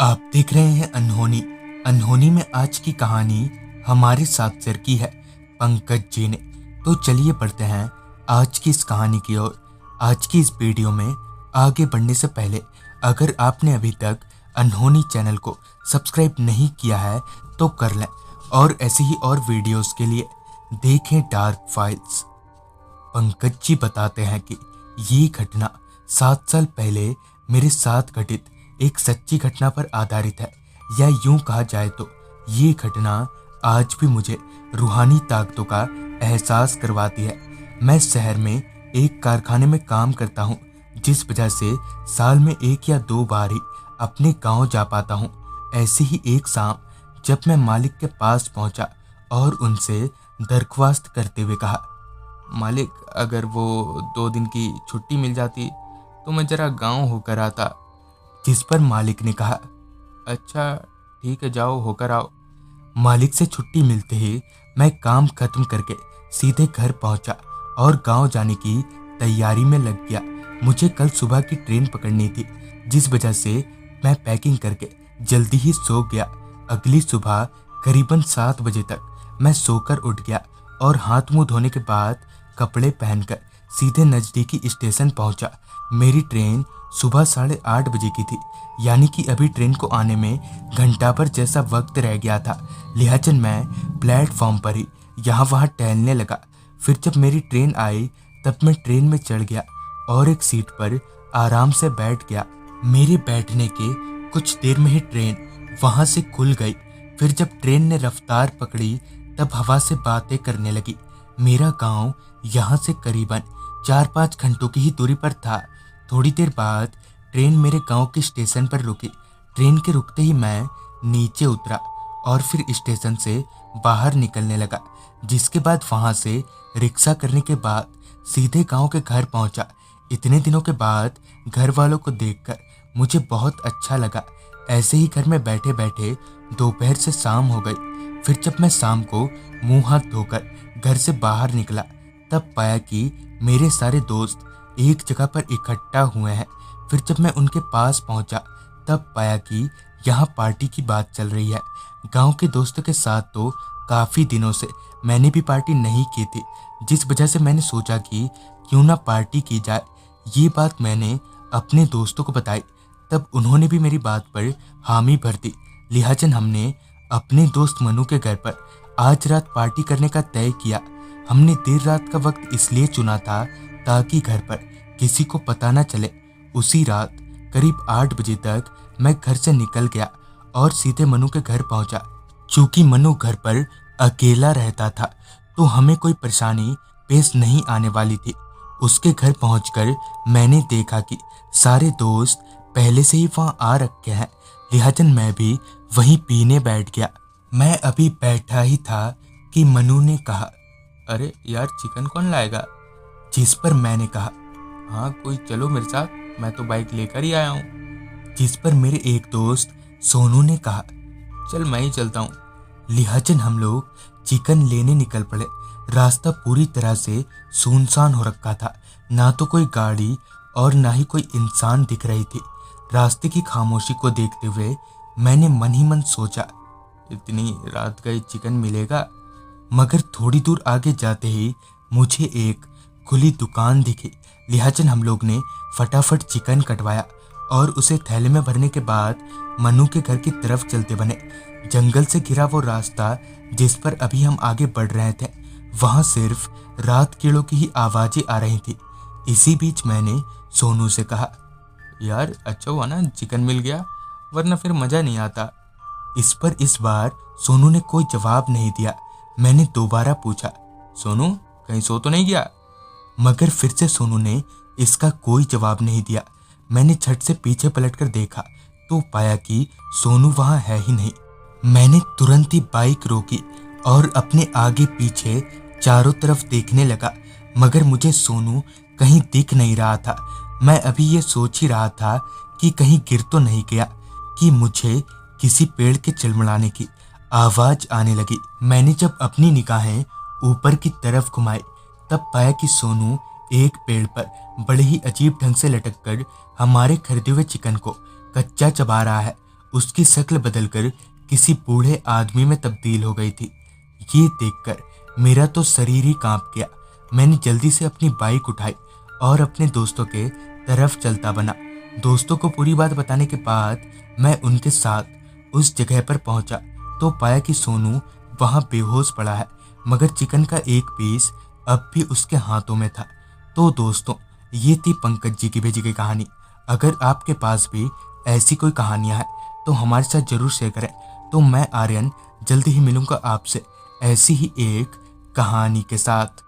आप देख रहे हैं अनहोनी। अनहोनी में आज की कहानी हमारे साथ शेयर की है पंकज जी ने। तो चलिए बढ़ते हैं आज की इस कहानी की ओर। आज की इस वीडियो में आगे बढ़ने से पहले अगर आपने अभी तक अनहोनी चैनल को सब्सक्राइब नहीं किया है तो कर लें, और ऐसे ही और वीडियोस के लिए देखें डार्क फाइल्स। पंकज जी बताते हैं कि ये घटना 7 साल पहले मेरे साथ घटित एक सच्ची घटना पर आधारित है, या यूं कहा जाए तो ये घटना आज भी मुझे रूहानी ताकतों का एहसास करवाती है। मैं शहर में एक कारखाने में काम करता हूँ, जिस वजह से साल में 1 या 2 बार ही अपने गांव जा पाता हूँ। ऐसे ही एक शाम जब मैं मालिक के पास पहुंचा और उनसे दरख्वास्त करते हुए कहा, मालिक, अगर वो 2 दिन की छुट्टी मिल जाती तो मैं जरा गांव होकर आता। जिस पर मालिक ने कहा, अच्छा ठीक है, जाओ होकर आओ। मालिक से छुट्टी मिलते ही मैं काम खत्म करके सीधे घर पहुंचा और गांव जाने की तैयारी में लग गया। मुझे कल सुबह की ट्रेन पकड़नी थी, जिस वजह से मैं पैकिंग करके जल्दी ही सो गया। अगली सुबह करीबन 7 बजे तक मैं सोकर उठ गया और हाथ मुंह धोने के बाद कपड़े पहनकर सीधे नज़दीकी स्टेशन पहुंचा। मेरी ट्रेन सुबह 8:30 बजे की थी, यानी कि अभी ट्रेन को आने में घंटा भर जैसा वक्त रह गया था। लिहाजा मैं प्लेटफॉर्म पर ही यहाँ वहाँ टहलने लगा। फिर जब मेरी ट्रेन आई तब मैं ट्रेन में चढ़ गया और एक सीट पर आराम से बैठ गया। मेरे बैठने के कुछ देर में ही ट्रेन वहाँ से खुल गई। फिर जब ट्रेन ने रफ्तार पकड़ी तब हवा से बातें करने लगी। मेरा गाँव यहाँ से करीबन 4-5 घंटों की ही दूरी पर था। थोड़ी देर बाद ट्रेन मेरे गांव के स्टेशन पर रुकी। ट्रेन के रुकते ही मैं नीचे उतरा और फिर स्टेशन से बाहर निकलने लगा, जिसके बाद वहां से रिक्शा करने के बाद सीधे गांव के घर पहुंचा। इतने दिनों के बाद घर वालों को देखकर मुझे बहुत अच्छा लगा। ऐसे ही घर में बैठे बैठे दोपहर से शाम हो गई। फिर जब मैं शाम को मुंह हाथ धोकर घर से बाहर निकला तब पाया कि मेरे सारे दोस्त एक जगह पर इकट्ठा हुए हैं। फिर जब मैं उनके पास पहुंचा तब पाया कि यहाँ पार्टी की बात चल रही है। गांव के दोस्तों के साथ तो काफ़ी दिनों से मैंने भी पार्टी नहीं की थी, जिस वजह से मैंने सोचा कि क्यों ना पार्टी की जाए। ये बात मैंने अपने दोस्तों को बताई, तब उन्होंने भी मेरी बात पर हामी भर दी। लिहाजा हमने अपने दोस्त मनु के घर पर आज रात पार्टी करने का तय किया। हमने देर रात का वक्त इसलिए चुना था ताकि घर पर किसी को पता न चले। उसी रात करीब 8 बजे तक मैं घर से निकल गया और सीधे मनु के घर पहुंचा। चूंकि मनु घर पर अकेला रहता था तो हमें कोई परेशानी पेश नहीं आने वाली थी। उसके घर पहुंचकर मैंने देखा कि सारे दोस्त पहले से ही वहां आ रखे हैं। लिहाजा मैं भी वहीं पीने बैठ गया। मैं अभी बैठा ही था कि मनु ने कहा, अरे यार, चिकन कौन लाएगा? जिस पर मैंने कहा, हाँ कोई चलो मेरे साथ, मैं तो बाइक लेकर ही आया हूँ। जिस पर मेरे एक दोस्त सोनू ने कहा, चल मैं ही चलता हूँ। लिहाजा हम लोग चिकन लेने निकल पड़े। रास्ता पूरी तरह से सुनसान हो रखा था, ना तो कोई गाड़ी और ना ही कोई इंसान दिख रही थी। रास्ते की खामोशी को देखते हुए मैंने मन ही मन सोचा, इतनी रात का चिकन मिलेगा? मगर थोड़ी दूर आगे जाते ही मुझे एक खुली दुकान दिखी। लिहाजा हम लोग ने फटाफट चिकन कटवाया और उसे थैले में भरने के बाद मनु के घर की तरफ चलते बने। जंगल से घिरा वो रास्ता जिस पर अभी हम आगे बढ़ रहे थे, वहां सिर्फ रात कीड़ों की ही आवाजें आ रही थी। इसी बीच मैंने सोनू से कहा, यार अच्छा हुआ ना चिकन मिल गया, वरना फिर मजा नहीं आता। इस पर इस बार सोनू ने कोई जवाब नहीं दिया। मैंने दोबारा पूछा, सोनू कहीं सो तो नहीं गया? मगर फिर से सोनू ने इसका कोई जवाब नहीं दिया। मैंने झट से पीछे पलटकर देखा तो पाया कि सोनू वहां है ही नहीं। मैंने तुरंत ही बाइक रोकी और अपने आगे पीछे चारों तरफ देखने लगा, मगर मुझे सोनू कहीं दिख नहीं रहा था। मैं अभी ये सोच ही रहा था कि कहीं गिर तो नहीं गया कि मुझे किसी पेड़ के चिलमिलाने की आवाज आने लगी। मैंने जब अपनी निगाहें ऊपर की तरफ घुमाई तब पाया कि सोनू एक पेड़ पर बड़े ही अजीब ढंग से लटक कर हमारे खरीदे हुए चिकन को कच्चा चबा रहा है। उसकी शक्ल बदलकर किसी बूढ़े आदमी में तब्दील हो गई थी। ये देखकर मेरा तो शरीर ही कांप गया। मैंने जल्दी से अपनी बाइक उठाई और अपने दोस्तों के तरफ चलता बना। दोस्तों को पूरी बात बताने के बाद मैं उनके साथ उस जगह पर पहुंचा तो पाया कि सोनू वहां बेहोश पड़ा है, मगर चिकन का एक पीस अब भी उसके हाथों में था। तो दोस्तों, ये थी पंकज जी की भेजी गई कहानी। अगर आपके पास भी ऐसी कोई कहानियां हैं तो हमारे साथ जरूर शेयर करें। तो मैं आर्यन जल्दी ही मिलूंगा आपसे ऐसी ही एक कहानी के साथ।